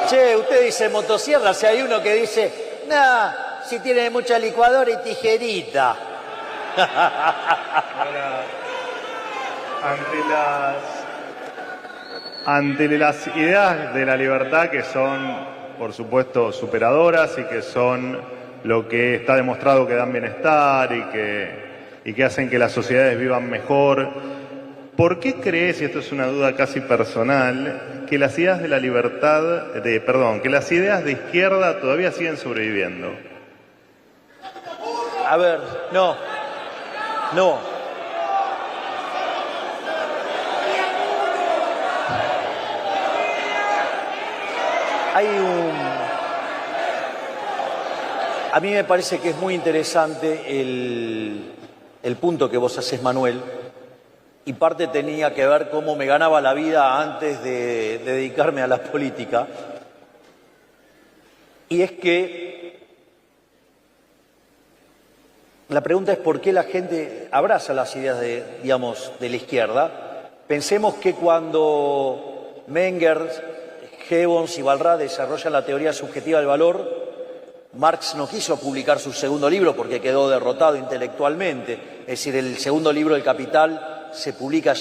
Che, usted dice motosierra, si hay uno que dice, nah, si tiene mucha licuadora y tijerita. Ahora, ante las ideas de la libertad, que son, por supuesto, superadoras y que son lo que está demostrado que dan bienestar y que hacen que las sociedades vivan mejor, ¿por qué crees, y esto es una duda casi personal, que las ideas de la libertad, que las ideas de izquierda todavía siguen sobreviviendo? A ver, no. A mí me parece que es muy interesante el punto que vos haces, Manuel, y parte tenía que ver cómo me ganaba la vida antes de dedicarme a la política. Y es que la pregunta es por qué la gente abraza las ideas de la izquierda. Pensemos que cuando Menger, Gibbons y Walras desarrollan la teoría subjetiva del valor, Marx no quiso publicar su segundo libro porque quedó derrotado intelectualmente. Es decir, el segundo libro del Capital se publica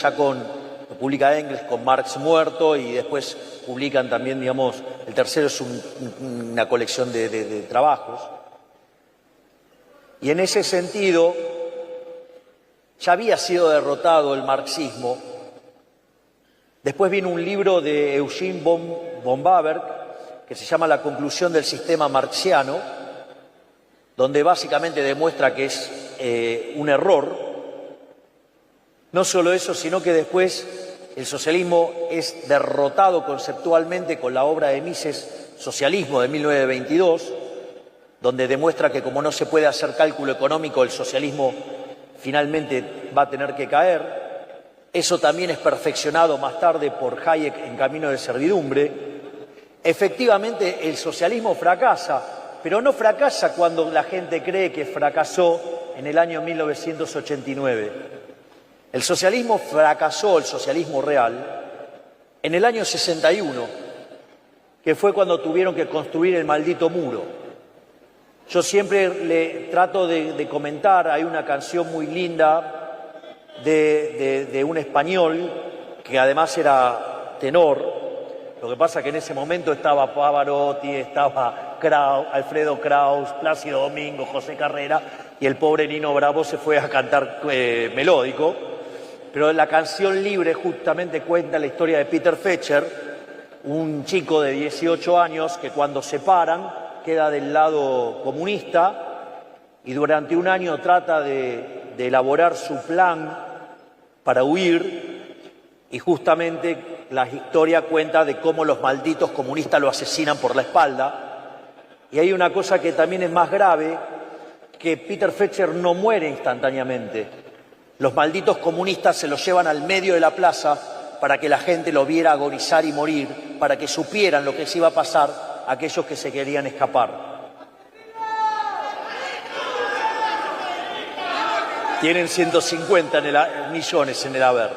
lo publica Engels con Marx muerto, y después publican también, el tercero es una colección de trabajos. Y en esse sentido, ya había sido derrotado el marxismo. Después vino un libro de Eugene von Baaberg que se llama La conclusión del sistema marxiano, donde básicamente demuestra que es un error. No solo eso, sino que después el socialismo es derrotado conceptualmente con la obra de Mises, Socialismo, de 1922, donde demuestra que como no se puede hacer cálculo económico, el socialismo finalmente va a tener que caer. Eso también es perfeccionado más tarde por Hayek en Camino de Servidumbre. Efectivamente, el socialismo fracasa, pero no fracasa cuando la gente cree que fracasó en el año 1989. El socialismo fracasó, el socialismo real, en el año 61, que fue cuando tuvieron que construir el maldito muro. Yo siempre le trato de comentar, hay una canción muy linda de un español que además era tenor. Lo que pasa que en ese momento estaba Pavarotti, estaba Alfredo Kraus, Plácido Domingo, José Carrera, y el pobre Nino Bravo se fue a cantar melódico. Pero la canción Libre justamente cuenta la historia de Peter Fetcher, un chico de 18 años que cuando se paran queda del lado comunista y durante un año trata de elaborar su plan para huir, y justamente la historia cuenta de cómo los malditos comunistas lo asesinan por la espalda. Y hay una cosa que también es más grave, que Peter Fetcher no muere instantáneamente. Los malditos comunistas se lo llevan al medio de la plaza para que la gente lo viera agonizar y morir, para que supieran lo que se iba a pasar a aquellos que se querían escapar. Tienen 150 millones en el haber.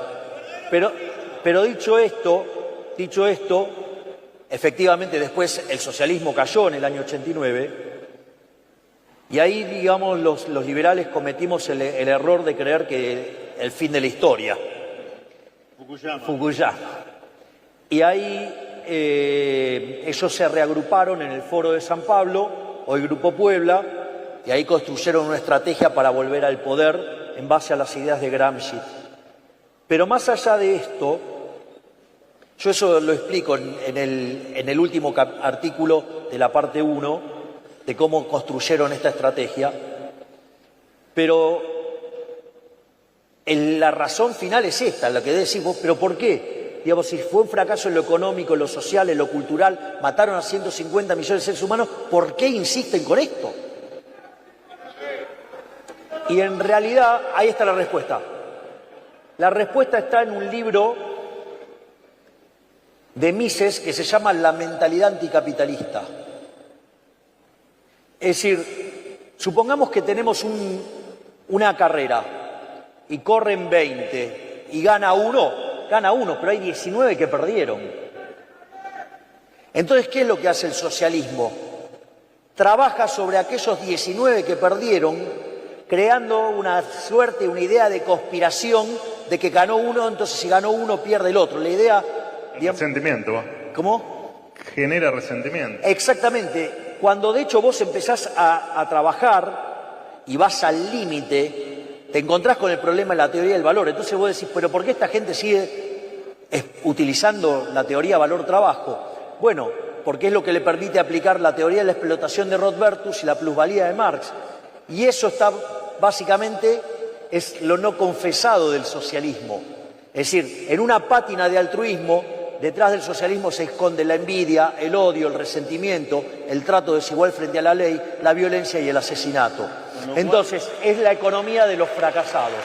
Pero dicho esto, efectivamente después el socialismo cayó en el año 89, y ahí, los liberales cometimos el error de creer que el fin de la historia. Fukuyama. Y ahí ellos se reagruparon en el Foro de San Pablo, hoy Grupo Puebla, y ahí construyeron una estrategia para volver al poder en base a las ideas de Gramsci. Pero más allá de esto, yo eso lo explico en el último artículo de la parte 1, de cómo construyeron esta estrategia, pero la razón final es esta, la que decís vos, pero ¿por qué? Si fue un fracaso en lo económico, en lo social, en lo cultural, mataron a 150 millones de seres humanos, ¿por qué insisten con esto? Y en realidad, ahí está la respuesta. La respuesta está en un libro de Mises que se llama La mentalidad anticapitalista. Es decir, supongamos que tenemos una carrera y corren 20 y gana uno, pero hay 19 que perdieron. Entonces, ¿qué es lo que hace el socialismo? Trabaja sobre aquellos 19 que perdieron, creando una suerte, una idea de conspiración de que ganó uno, entonces si ganó uno pierde el otro. La idea... Resentimiento. ¿Cómo? Genera resentimiento. Exactamente. Cuando de hecho vos empezás a trabajar y vas al límite, te encontrás con el problema de la teoría del valor. Entonces vos decís, ¿pero por qué esta gente sigue utilizando la teoría valor-trabajo? Bueno, porque es lo que le permite aplicar la teoría de la explotación de Rothbardus y la plusvalía de Marx. Y eso está, básicamente, es lo no confesado del socialismo. Es decir, en una pátina de altruismo, detrás del socialismo se esconde la envidia, el odio, el resentimiento, el trato desigual frente a la ley, la violencia y el asesinato. Entonces, es la economía de los fracasados.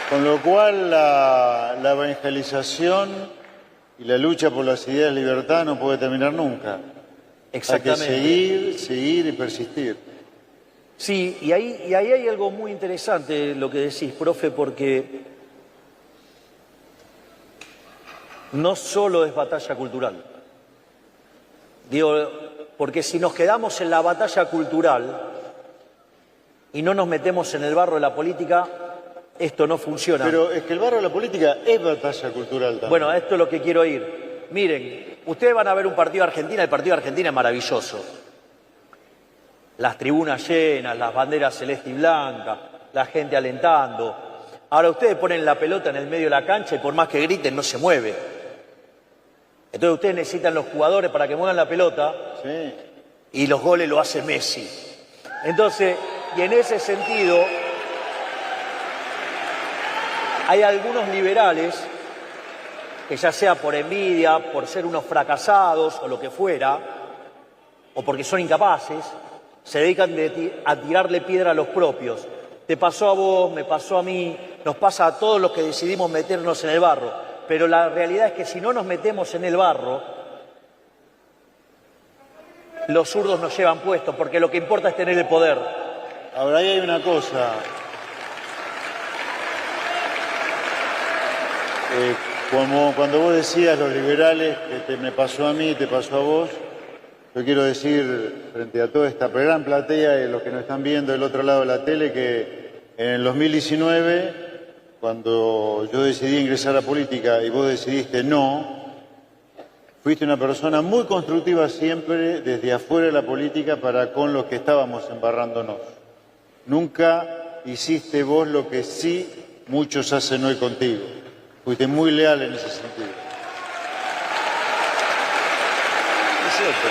Con lo cual, la evangelización y la lucha por las ideas de libertad no puede terminar nunca. Exactamente. Hay que seguir, seguir y persistir. Sí, y ahí hay algo muy interesante lo que decís, profe, porque no solo es batalla cultural. Digo, porque si nos quedamos en la batalla cultural y no nos metemos en el barro de la política, esto no funciona. Pero es que el barro de la política es batalla cultural también. Bueno, a esto es lo que quiero ir. Miren, ustedes van a ver un partido de Argentina, el partido de Argentina es maravilloso. Las tribunas llenas, las banderas celeste y blanca, la gente alentando. Ahora ustedes ponen la pelota en el medio de la cancha y por más que griten no se mueve. Entonces ustedes necesitan los jugadores para que muevan la pelota, sí, y los goles lo hace Messi. Entonces, y en ese sentido, hay algunos liberales que ya sea por envidia, por ser unos fracasados o lo que fuera, o porque son incapaces, se dedican a tirarle piedra a los propios. Te pasó a vos, me pasó a mí, nos pasa a todos los que decidimos meternos en el barro. Pero la realidad es que si no nos metemos en el barro, los zurdos nos llevan puestos, porque lo que importa es tener el poder. Ahora ahí hay una cosa. Como cuando vos decías los liberales que me pasó a mí, te pasó a vos, yo quiero decir frente a toda esta gran platea y los que nos están viendo del otro lado de la tele que en el 2019, cuando yo decidí ingresar a política y vos decidiste no, fuiste una persona muy constructiva siempre desde afuera de la política para con los que estábamos embarrándonos. Nunca hiciste vos lo que sí muchos hacen hoy contigo. Fuiste muy leal en ese sentido. Es cierto.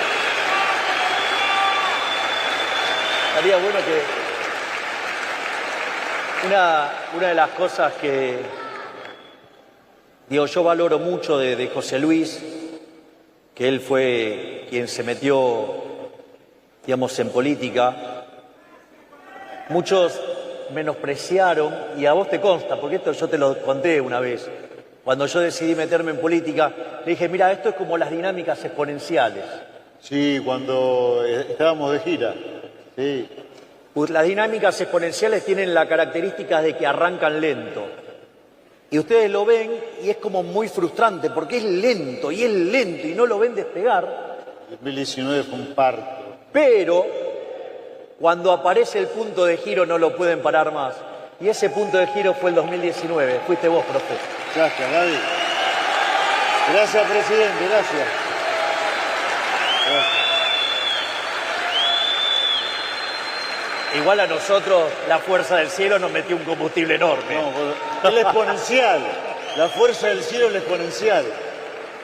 Estaría bueno que una de las cosas que digo yo valoro mucho de José Luis, que él fue quien se metió, digamos, en política, muchos menospreciaron, y a vos te consta, porque esto yo te lo conté una vez, cuando yo decidí meterme en política, le dije, mira, esto es como las dinámicas exponenciales. Sí, cuando estábamos de gira. Sí. Pues las dinámicas exponenciales tienen la característica de que arrancan lento. Y ustedes lo ven y es como muy frustrante porque es lento y no lo ven despegar. 2019 fue un parto. Pero cuando aparece el punto de giro no lo pueden parar más. Y ese punto de giro fue el 2019. Fuiste vos, profe. Gracias, Gaby. Gracias, presidente. Gracias. Igual a nosotros la fuerza del cielo nos metió un combustible enorme. No, es la exponencial. La fuerza del cielo es la exponencial.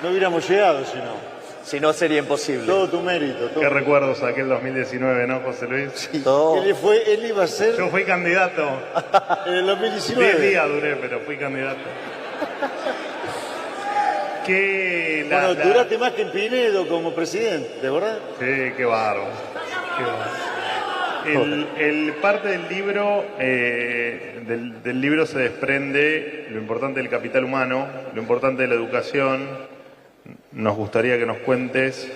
No hubiéramos llegado si no. Si no, sería imposible. Todo tu mérito. Todo. Qué recuerdos aquel 2019, ¿no, José Luis? Sí. Todo. Él iba a ser Yo fui candidato. en el 2019. 10 días duré, pero fui candidato. Duraste más que en Pinedo como presidente, ¿de verdad? Sí, qué bárbaro. Qué bárbaro. El parte del libro, del libro se desprende lo importante del capital humano, lo importante de la educación. Nos gustaría que nos cuentes,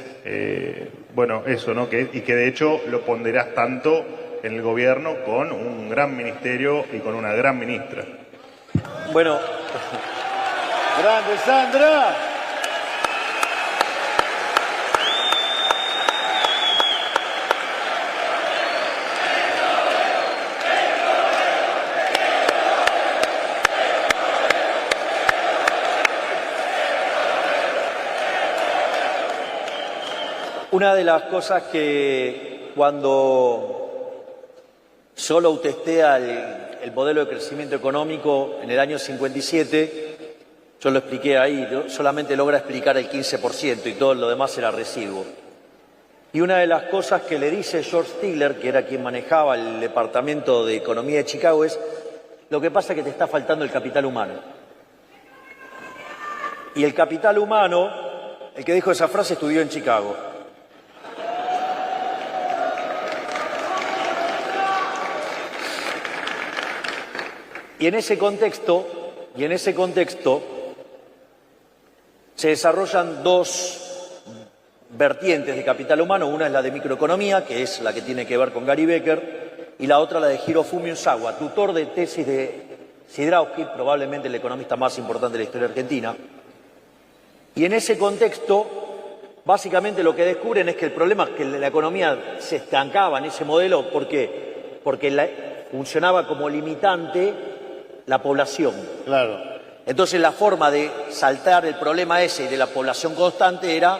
bueno, eso, ¿no? Y que de hecho lo ponderás tanto en el gobierno con un gran ministerio y con una gran ministra. Bueno, ¡Grande, Sandra! una de las cosas que cuando solo testea el modelo de crecimiento económico en el año 57, yo lo expliqué ahí, solamente logra explicar el 15% y todo lo demás era residuo. Y una de las cosas que le dice George Tiller, que era quien manejaba el Departamento de Economía de Chicago, es: lo que pasa es que te está faltando el capital humano. Y el capital humano, el que dijo esa frase estudió en Chicago. Y en ese contexto se desarrollan dos vertientes de capital humano. Una es la de microeconomía, que es la que tiene que ver con Gary Becker, y la otra la de Hirofumi Osawa, tutor de tesis de Sidrausky, probablemente el economista más importante de la historia argentina. Y en ese contexto, básicamente lo que descubren es que el problema es que la economía se estancaba en ese modelo. ¿Por qué? Porque funcionaba como limitante la población. Claro. Entonces la forma de saltar el problema ese y de la población constante era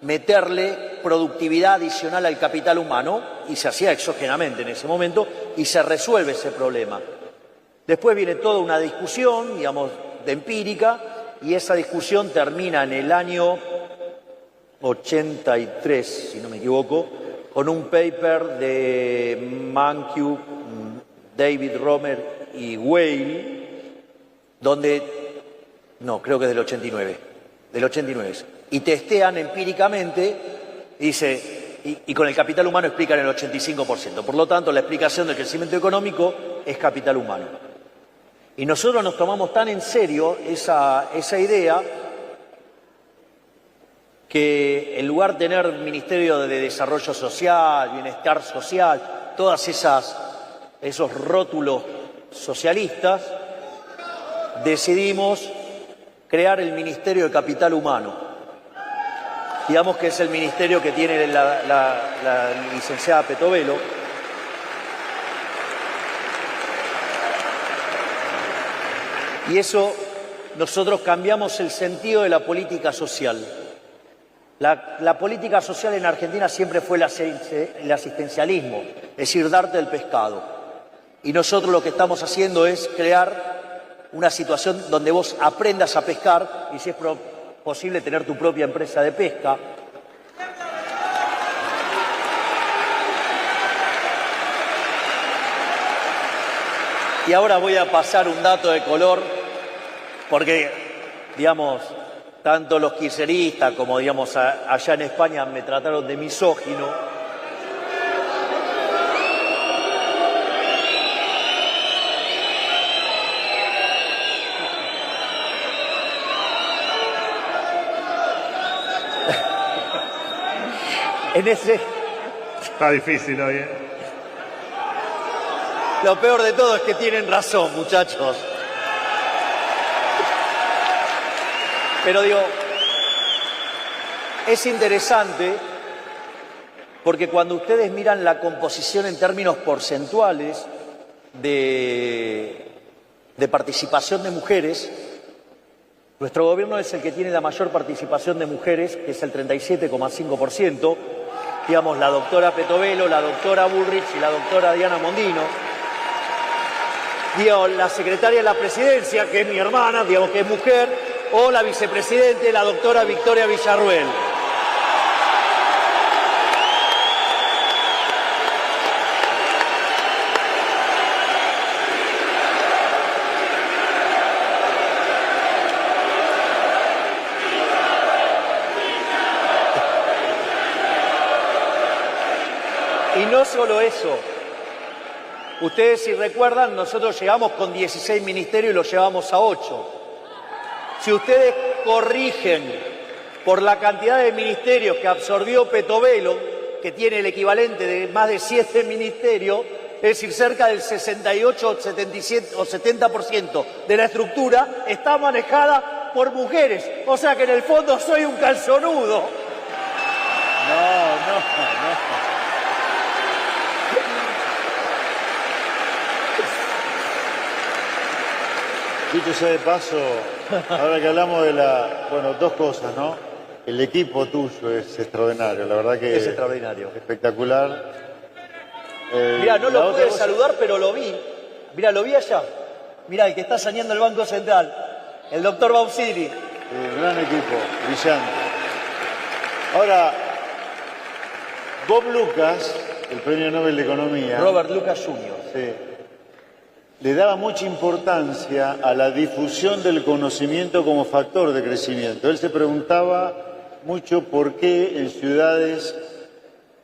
meterle productividad adicional al capital humano, y se hacía exógenamente en ese momento, y se resuelve ese problema. Después viene toda una discusión, digamos, de empírica, y esa discusión termina en el año 83, si no me equivoco, con un paper de Mankiw, David Romer y Weil, donde, no, creo que es del 89, y testean empíricamente, dice, y con el capital humano explican el 85%. Por lo tanto, la explicación del crecimiento económico es capital humano. Y nosotros nos tomamos tan en serio esa idea que en lugar de tener Ministerio de Desarrollo Social, Bienestar Social, todas esos rótulos socialistas, decidimos crear el Ministerio de Capital Humano. Digamos que es el ministerio que tiene la licenciada Petovelo. Y eso, nosotros cambiamos el sentido de la política social. La política social en Argentina siempre fue el asistencialismo, es decir, darte el pescado. Y nosotros lo que estamos haciendo es crear una situación donde vos aprendas a pescar y, si es posible, tener tu propia empresa de pesca. Y ahora voy a pasar un dato de color, porque, digamos, tanto los kirchneristas como, digamos, allá en España me trataron de misógino. Está difícil hoy, ¿eh? Lo peor de todo es que tienen razón, muchachos. Pero digo, es interesante porque cuando ustedes miran la composición en términos porcentuales de participación de mujeres, nuestro gobierno es el que tiene la mayor participación de mujeres, que es el 37,5%. Digamos, la doctora Petovelo, la doctora Bullrich y la doctora Diana Mondino. Digo, la secretaria de la presidencia, que es mi hermana, digamos que es mujer, o la vicepresidente, la doctora Victoria Villarruel. Y no solo eso. Ustedes, si recuerdan, nosotros llegamos con 16 ministerios y los llevamos a 8. Si ustedes corrigen por la cantidad de ministerios que absorbió Petovelo, que tiene el equivalente de más de 7 ministerios, es decir, cerca del 68, 77 o 70% de la estructura está manejada por mujeres. O sea que en el fondo soy un calzonudo. No. Dicho sea de paso, ahora que hablamos de bueno, dos cosas, ¿no? El equipo tuyo es extraordinario, la verdad que Es extraordinario. espectacular. Mirá, no la lo otra pude cosa- saludar, pero lo vi. Mirá, lo vi allá. Mirá, el que está saneando el Banco Central, el doctor Bausili. Gran equipo, brillante. Ahora, Bob Lucas, el premio Nobel de Economía, Robert Lucas Jr. sí, le daba mucha importancia a la difusión del conocimiento como factor de crecimiento. Él se preguntaba mucho por qué en ciudades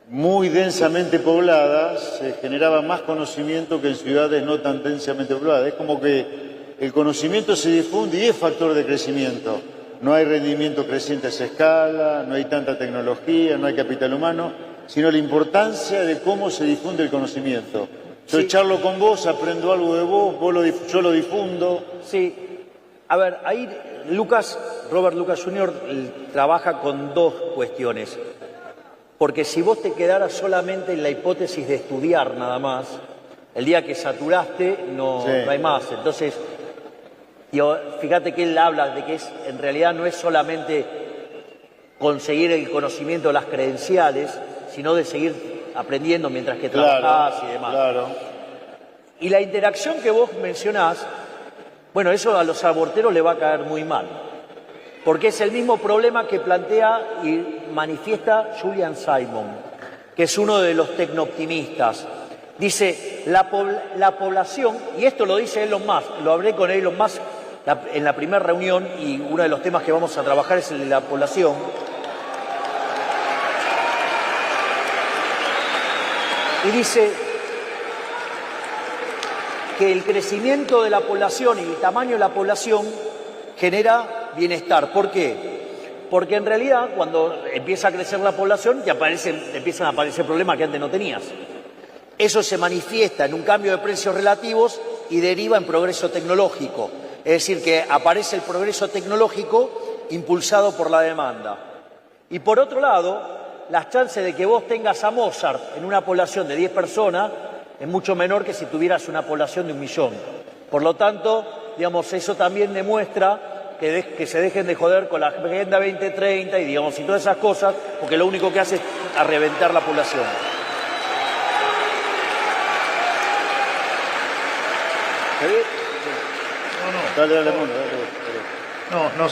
muy densamente pobladas se generaba más conocimiento que en ciudades no tan densamente pobladas. Es como que el conocimiento se difunde y es factor de crecimiento. No hay rendimiento creciente a esa escala, no hay tanta tecnología, no hay capital humano, sino la importancia de cómo se difunde el conocimiento. Yo Sí. charlo con vos, aprendo algo de vos, yo lo difundo. Sí. A ver, ahí Robert Lucas Jr. trabaja con dos cuestiones. Porque si vos te quedaras solamente en la hipótesis de estudiar nada más, el día que saturaste no, Sí. no hay más. Entonces, fíjate que él habla de que en realidad no es solamente conseguir el conocimiento de las credenciales, sino de seguir aprendiendo mientras que trabajás y demás. Claro. Y la interacción que vos mencionás, bueno, eso a los aborteros le va a caer muy mal. Porque es el mismo problema que plantea y manifiesta Julian Simon, que es uno de los tecnooptimistas. Dice, la población, y esto lo dice Elon Musk, lo hablé con Elon Musk en la primera reunión y uno de los temas que vamos a trabajar es el de la población. Y dice que el crecimiento de la población y el tamaño de la población genera bienestar. ¿Por qué? Porque en realidad cuando empieza a crecer la población te empiezan a aparecer problemas que antes no tenías. Eso se manifiesta en un cambio de precios relativos y deriva en progreso tecnológico. Es decir, que aparece el progreso tecnológico impulsado por la demanda. Y por otro lado, las chances de que vos tengas a Mozart en una población de 10 personas es mucho menor que si tuvieras una población de 1 millón. Por lo tanto, digamos, eso también demuestra que se dejen de joder con la Agenda 2030 y todas esas cosas, porque lo único que hace es a reventar la población. Dale, dale. No,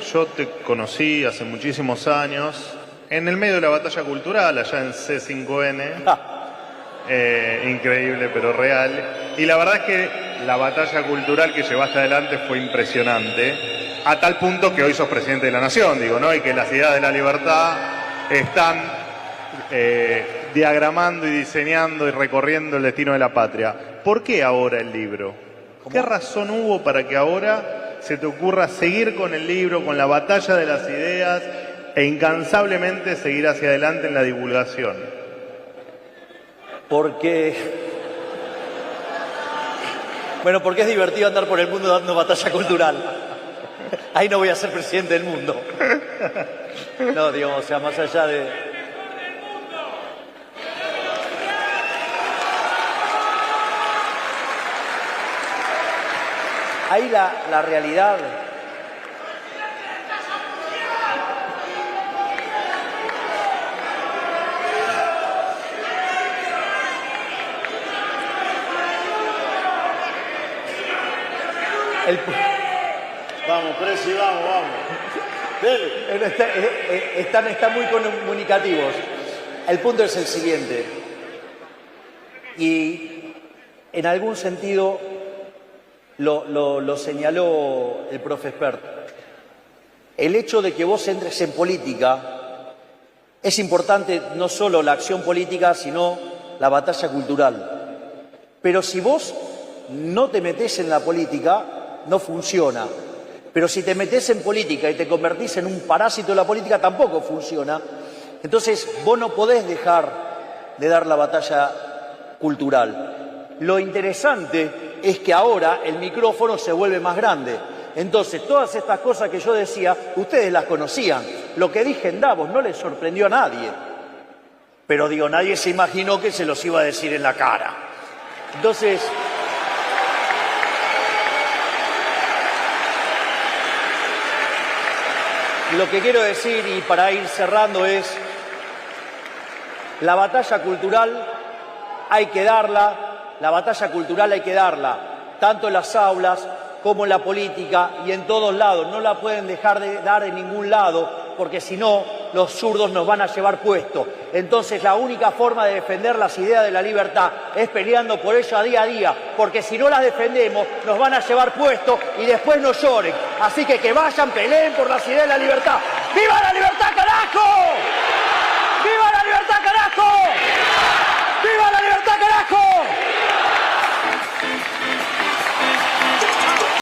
yo te conocí hace muchísimos años en el medio de la batalla cultural, allá en C5N. Increíble, pero real. Y la verdad es que la batalla cultural que llevaste adelante fue impresionante, a tal punto que hoy sos presidente de la Nación, ¿no? Y que las ideas de la libertad están diagramando y diseñando y recorriendo el destino de la patria. ¿Por qué ahora el libro? ¿Qué razón hubo para que ahora se te ocurra seguir con el libro, con la batalla de las ideas e incansablemente seguir hacia adelante en la divulgación? Porque es divertido andar por el mundo dando batalla cultural. Ahí no voy a ser presidente del mundo. No, digamos, o sea, más allá de... Ahí la realidad... Vamos, Presi, vamos. Dele. Están muy comunicativos. El punto es el siguiente. Y en algún sentido lo señaló el profe Espert. El hecho de que vos entres en política es importante, no solo la acción política, sino la batalla cultural. Pero si vos no te metés en la política, no funciona. Pero si te metés en política y te convertís en un parásito de la política, tampoco funciona. Entonces, vos no podés dejar de dar la batalla cultural. Lo interesante es que ahora el micrófono se vuelve más grande. Entonces, todas estas cosas que yo decía, ustedes las conocían. Lo que dije en Davos no les sorprendió a nadie. Pero digo, nadie se imaginó que se los iba a decir en la cara. Entonces, lo que quiero decir, y para ir cerrando, es la batalla cultural hay que darla, tanto en las aulas como en la política y en todos lados. No la pueden dejar de dar en ningún lado, porque si no, los zurdos nos van a llevar puesto. Entonces, la única forma de defender las ideas de la libertad es peleando por ello día a día, porque si no las defendemos, nos van a llevar puesto y después no lloren. Así que vayan, peleen por las ideas de la libertad. ¡Viva la libertad, carajo!